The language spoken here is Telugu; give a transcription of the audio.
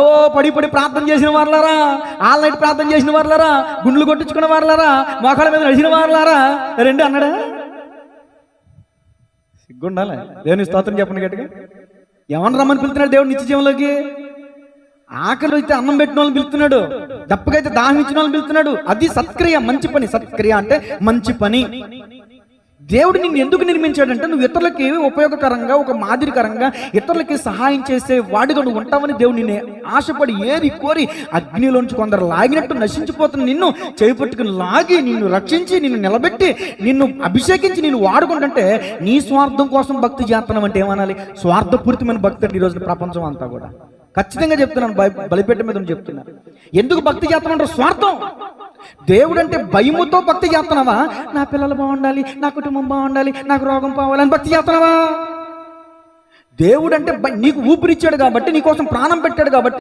ఓ పడి పడి ప్రార్థన చేసిన వారులారా, ఆల్ నైట్ ప్రార్థన చేసిన వారులారా, గుండ్లు కొట్టించుకున్న వారులారా, మోకాళ్ళ మీద నడిచిన వారులారా రెండు అన్నాడా? సిగ్గుండాలి. దేవుని స్తోత్రం చెప్పండి గట్టిగా. ఎవరిని రమ్మని పిలుతున్నాడు దేవుడు నిత్య జీవంలోకి? ఆకలి అయితే అన్నం పెట్టిన వాళ్ళని పిలుస్తున్నాడు, దప్పకైతే దాహం ఇచ్చిన వాళ్ళని పిలుస్తున్నాడు. అది సత్క్రియ, మంచి పని. సత్క్రియ అంటే మంచి పని. దేవుడు నిన్ను ఎందుకు నిర్మించాడంటే నువ్వు ఇతరులకి ఉపయోగకరంగా, ఒక మాదిరికరంగా ఇతరులకి సహాయం చేసే వాడిగా నువ్వు ఉంటావని దేవుడు నిన్ను ఆశపడి ఏరి కోరి అగ్నిలోంచి కొందరు లాగినట్టు నశించిపోతున్న నిన్ను చేపట్టుకుని లాగి నిన్ను రక్షించి నిన్ను నిలబెట్టి నిన్ను అభిషేకించి నిన్ను వాడుకుంటుంటే నీ స్వార్థం కోసం భక్తి చేస్తున్నాం అంటే ఏమనాలి? స్వార్థపూరితమైన భక్తి అండి ఈరోజు ప్రపంచం అంతా కూడా. ఖచ్చితంగా చెప్తున్నాను, బలిపేట మీద చెప్తున్నాను. ఎందుకు భక్తి చేస్తున్నాడు? స్వార్థం. దేవుడు అంటే భయముతో భక్తి చేస్తున్నావా? నా పిల్లలు బాగుండాలి, నా కుటుంబం బాగుండాలి, నాకు రోగం పోవాలని భక్తి చేస్తున్నావా? దేవుడు అంటే నీకు ఊపిరిచ్చాడు కాబట్టి, నీకోసం ప్రాణం పెట్టాడు కాబట్టి